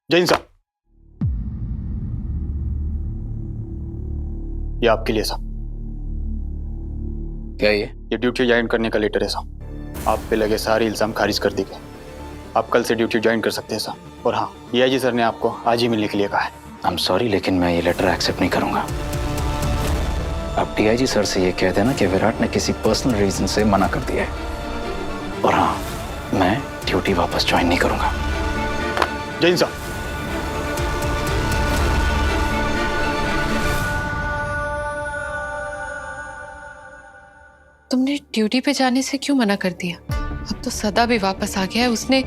जैन साहब, ये आपके लिए साहब। क्या ये ड्यूटी ज्वाइन करने का लेटर है साहब। आप पे लगे सारे इल्जाम खारिज कर दिए गए। आप कल से ड्यूटी ज्वाइन कर सकते हैं साहब। और हाँ, डीआईजी सर ने आपको आज ही मिलने के लिए कहा है। आई एम सॉरी, लेकिन मैं ये लेटर एक्सेप्ट नहीं करूंगा। अब डीआईजी सर से ये कह देना कि विराट ने किसी पर्सनल रीजन से मना कर दिया है। और हाँ, मैं ड्यूटी वापस ज्वाइन नहीं करूंगा। जैन साहब, तुमने ड्यूटी पे जाने से क्यों मना कर दिया? अब तो सदा भी वापस आ गया है। उसने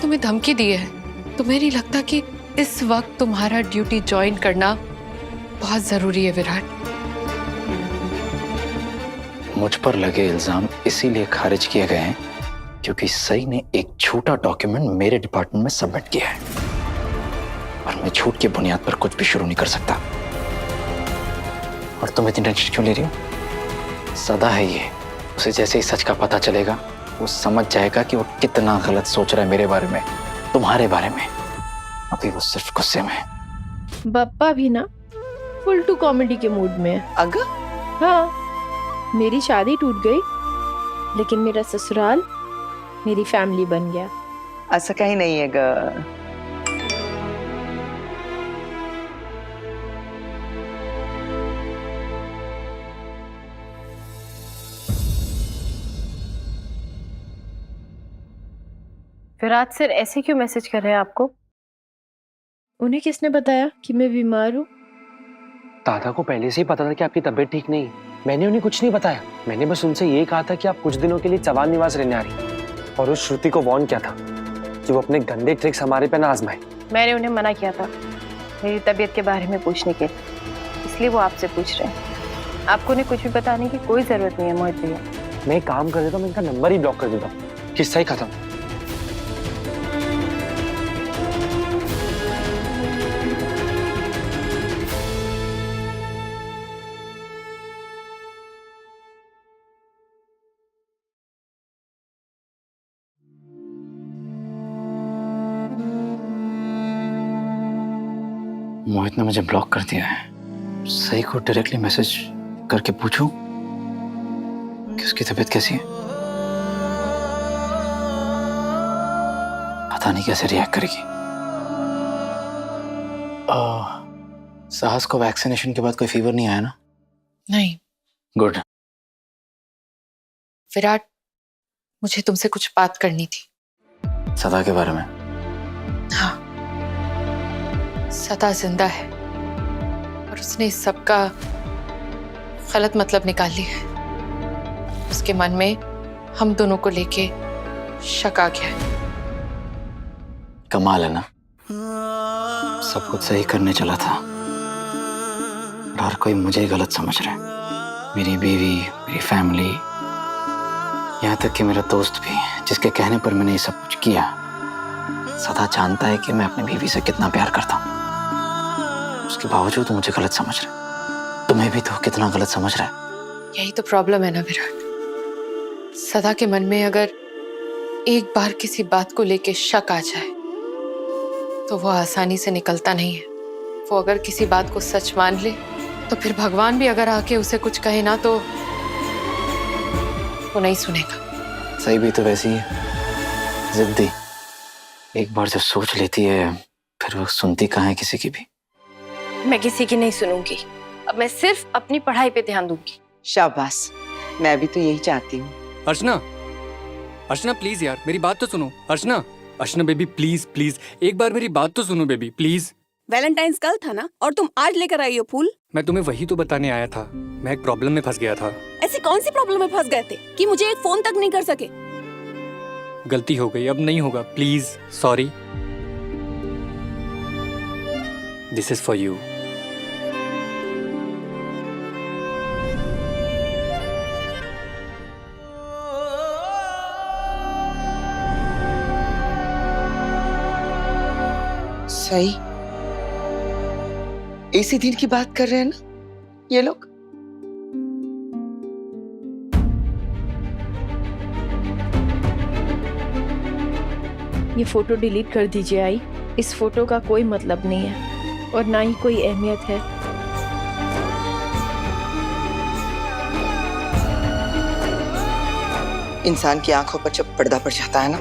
तुम्हें धमकी दी है। तुम्हें नहीं लगता कि इस वक्त तुम्हारा ड्यूटी ज्वाइन करना बहुत जरूरी है विराट? मुझ पर लगे इल्जाम इसीलिए खारिज किए गए हैं क्योंकि सई ने एक झूठा डॉक्यूमेंट मेरे डिपार्टमेंट में सबमिट किया है और मैं झूठ की बुनियाद पर कुछ भी शुरू नहीं कर सकता। और तुम इतनी टेंशन क्यों ले रही हो? सदा है ये, उसे जैसे ही सच का पता चलेगा वो समझ जाएगा कि वो कितना गलत सोच रहा है मेरे बारे में, तुम्हारे बारे में। अभी वो सिर्फ गुस्से में है। बप्पा भी ना फुल टू कॉमेडी के मूड में है। अगर हाँ, मेरी शादी टूट गई लेकिन मेरा ससुराल मेरी फैमिली बन गया। असं काही नाही आहे ग। विराट सर ऐसे क्यों मैसेज कर रहे हैं आपको? उन्हें किसने बताया कि मैं बीमार हूँ? दादा को पहले से ही पता था कि आपकी तबीयत ठीक नहीं है। मैंने उन्हें कुछ नहीं बताया। मैंने बस उनसे ये कहा था कि आप कुछ दिनों के लिए चवान निवास रहने आ रही, और उस श्रुति को वार्न किया था कि वो अपने गंदे ट्रिक्स हमारे पे ना आजमाए। मैंने उन्हें मना किया था मेरी तबीयत के बारे में पूछने के, इसलिए वो आपसे पूछ रहे हैं। आपको उन्हें कुछ भी बताने की कोई जरूरत नहीं है मोहित भैया। मैं एक काम कर देता हूँ, मैं इनका नंबर ही ब्लॉक कर देता हूँ, किस्सा ही खत्म। मोहित ने मुझे ब्लॉक कर दिया है। सही को डायरेक्टली मैसेज करके पूछूं कि उसकी तबीयत कैसी है। पता नहीं कैसे रिएक्ट करेगी। साहस को वैक्सीनेशन के बाद कोई फीवर नहीं आया ना? नहीं। गुड। विराट, मुझे तुमसे कुछ बात करनी थी। सदा के बारे में? हाँ, सदा जिंदा है और उसने इस सब का गलत मतलब निकाल लिया है। उसके मन में हम दोनों को लेके शक आ गया है। कमाल है ना, सब कुछ सही करने चला था और हर कोई मुझे ही गलत समझ रहा है। मेरी बीवी, मेरी फैमिली, यहाँ तक कि मेरा दोस्त भी, जिसके कहने पर मैंने ये सब कुछ किया। सदा जानता है कि मैं अपनी बीवी से कितना प्यार करता हूँ, उसके बावजूद मुझे गलत समझ रहा है। तुम्हें भी तो कितना गलत समझ रहा है। यही तो प्रॉब्लम है ना विराट। सदा के मन में अगर एक बार किसी बात को लेके शक आ जाए तो वो आसानी से निकलता नहीं है। वो अगर किसी बात को सच मान ले तो फिर भगवान भी अगर आके उसे कुछ कहे ना तो वो नहीं सुनेगा। सही भी तो वैसी है, जिद्दी। एक बार जब सोच लेती है फिर वो सुनती कहाँ है किसी की भी। मैं किसी की नहीं सुनूंगी। अब मैं सिर्फ अपनी पढ़ाई पे ध्यान दूंगी। शाबाश, मैं भी तो यही चाहती हूँ। अर्चना, अर्चना प्लीज यार मेरी बात तो सुनो। अर्चना, अर्चना बेबी प्लीज प्लीज एक बार मेरी बात तो सुनो बेबी प्लीज। वैलेंटाइंस कल था ना, और तुम आज लेकर आई हो फूल। मैं तुम्हें वही तो बताने आया था। मैं एक प्रॉब्लम में फंस गया था। ऐसी कौन सी प्रॉब्लम में फंस गए थे कि मुझे एक फोन तक नहीं कर सके? गलती हो गई, अब नहीं होगा, please sorry. This is for you. सही, इसी दिन की बात कर रहे हैं ना ये लोग? ये फोटो डिलीट कर दीजिए आई। इस फोटो का कोई मतलब नहीं है और ना ही कोई अहमियत है। इंसान की आंखों पर जब पर्दा पड़ जाता है ना,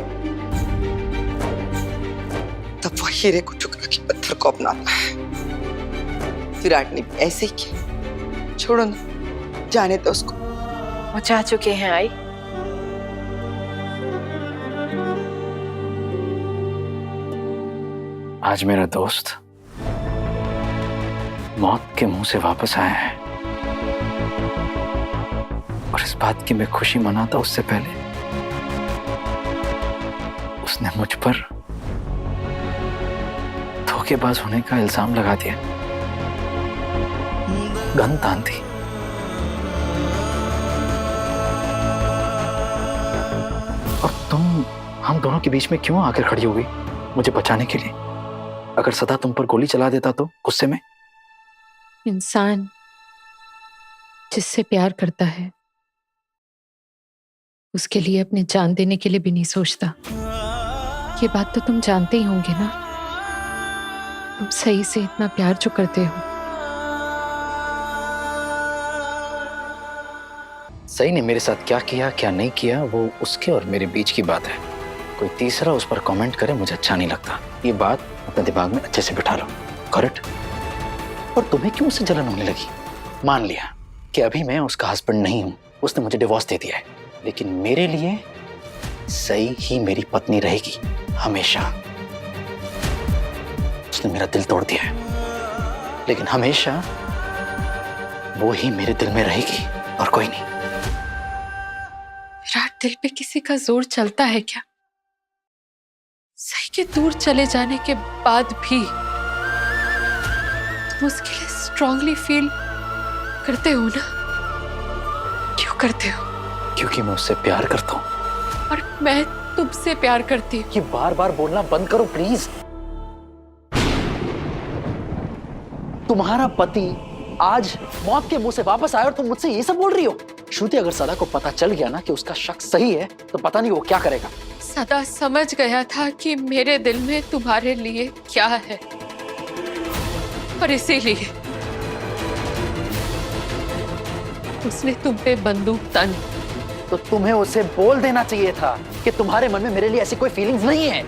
तब वो हीरे को चुरा के पत्थर को अपनाता है। विराट ने भी ऐसे ही किया। छोड़ो ना, जाने दो उसको। वो चाह चुके हैं आई। आज मेरा दोस्त मौत के मुंह से वापस आया है और इस बात की मैं खुशी मनाता उससे पहले उसने मुझ पर धोखेबाज होने का इल्जाम लगा दिया, गन तान दी। और तुम हम दोनों के बीच में क्यों आकर खड़ी हो गई मुझे बचाने के लिए? अगर सदा तुम पर गोली चला देता तो गुस्से में? इंसान जिससे प्यार करता है उसके लिए अपने जान देने के लिए भी नहीं सोचता। ये बात तो तुम जानते ही होंगे ना, तुम सही से इतना प्यार जो करते हो। सही ने मेरे साथ क्या किया क्या नहीं किया वो उसके और मेरे बीच की बात है। कोई तीसरा उस पर कमेंट करे मुझे अच्छा नहीं लगता। ये बात अपने दिमाग में अच्छे से बिठा लो, करेक्ट? और तुम्हें क्यों उससे जलन होने लगी? मान लिया कि अभी मैं उसका हस्बैंड नहीं हूं, उसने मुझे डिवोर्स दे दिया है, लेकिन मेरे लिए सही ही मेरी पत्नी रहेगी हमेशा। उसने मेरा दिल तोड़ दिया है, लेकिन हमेशा वो ही मेरे दिल में रहेगी और कोई नहीं। विराट, दिल पे किसी का जोर चलता है क्या? सही के दूर चले जाने के बाद भी तुम उसके लिए स्ट्रांगली फील करते हो ना? क्यों करते हो? क्योंकि मैं उससे प्यार करता हूं। और मैं तुमसे प्यार करती हूँ। ये बार बार बोलना बंद करो प्लीज। तुम्हारा पति आज मौत के मुंह से वापस आया और तुम मुझसे ये सब बोल रही हो? श्रुति, अगर सदा को पता चल गया ना कि उसका शक सही है तो पता नहीं वो क्या करेगा। सदा समझ गया था कि मेरे दिल में तुम्हारे लिए क्या है और इसीलिए उसने तुम पे बंदूक तानी। तो तुम्हें उसे बोल देना चाहिए था कि तुम्हारे मन में मेरे लिए ऐसी कोई फीलिंग्स नहीं है,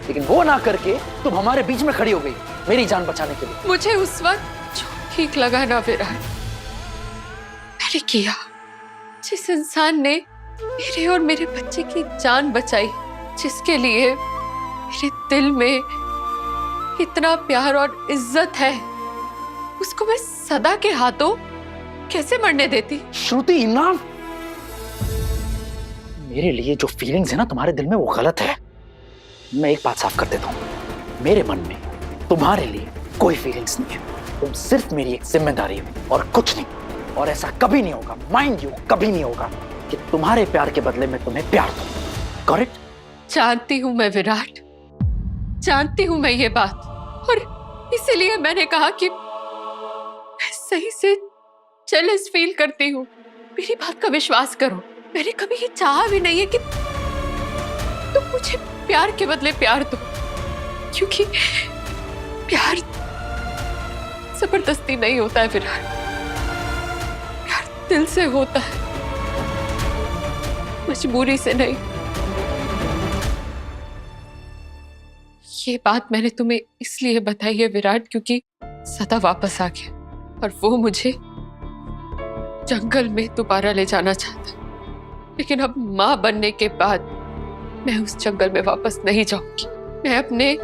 लेकिन वो ना करके तुम हमारे बीच में खड़ी हो गई मेरी जान बचाने के लिए। मुझे उस वक्त जो ठीक लगा ना विराट, मैंने किया। जिस इंसान ने मेरे और मेरे बच्चे की जान बचाई, जिसके लिए मेरे दिल में इतना प्यार और इज्जत है, उसको मैं सदा के हाथों कैसे मरने देती? श्रुति, इनाम। मेरे लिए जो फीलिंग्स है ना तुम्हारे दिल में वो गलत है। मैं एक बात साफ कर देता हूं, मेरे मन में तुम्हारे लिए कोई फीलिंग्स नहीं है। तुम सिर्फ मेरी एक जिम्मेदारी हो और कुछ नहीं। और ऐसा कभी नहीं होगा, माइंड यू, कभी नहीं होगा कि तुम्हारे प्यार के बदले में तुम्हें प्यार दूं। करेक्ट? जानती हूं मैं विराट, जानती हूं मैं ये बात, और इसीलिए मैंने कहा कि मैं सही से जेलस फील करती हूँ। मेरी बात का विश्वास करो, मैंने कभी ये चाहा भी नहीं है कि तुम मुझे प्यार के बदले प्यार दो, क्योंकि प्यार जबरदस्ती नहीं होता है विराट, प्यार दिल से होता है, मजबूरी से नहीं। ये बात मैंने तुम्हें इसलिए बताई है विराट, क्योंकि सदा वापस आ गया और वो मुझे जंगल में दोबारा ले जाना चाहता है। लेकिन अब मां बनने के बाद मैं उस जंगल में वापस नहीं जाऊंगी। मैं अपने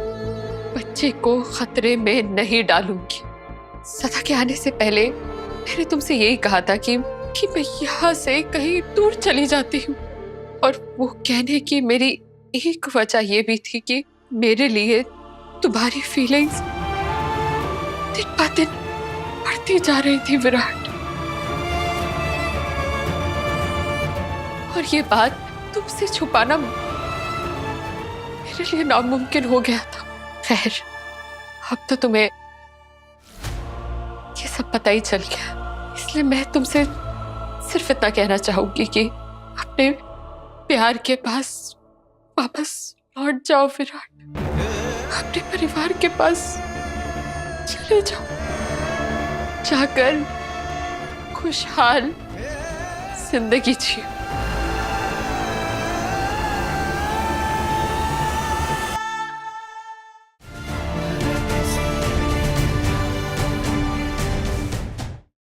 बच्चे को खतरे में नहीं डालूंगी। सदा के आने से पहले मैंने तुमसे यही कहा था कि मैं यहाँ से कहीं दूर चली जाती हूँ, और वो कहने की मेरी एक वजह ये भी थी कि मेरे लिए तुम्हारी फीलिंग्स दिन ब दिन बढ़ती जा रही थी विराट, और ये बात तुमसे छुपाना मेरे लिए नामुमकिन हो गया था। खैर, अब तो तुम्हें ये सब पता ही चल गया, इसलिए मैं तुमसे सिर्फ इतना कहना चाहूंगी कि अपने प्यार के पास वापस लौट जाओ विराट। अपने परिवार के पास चले जाओ, जाकर खुशहाल जिंदगी जियो।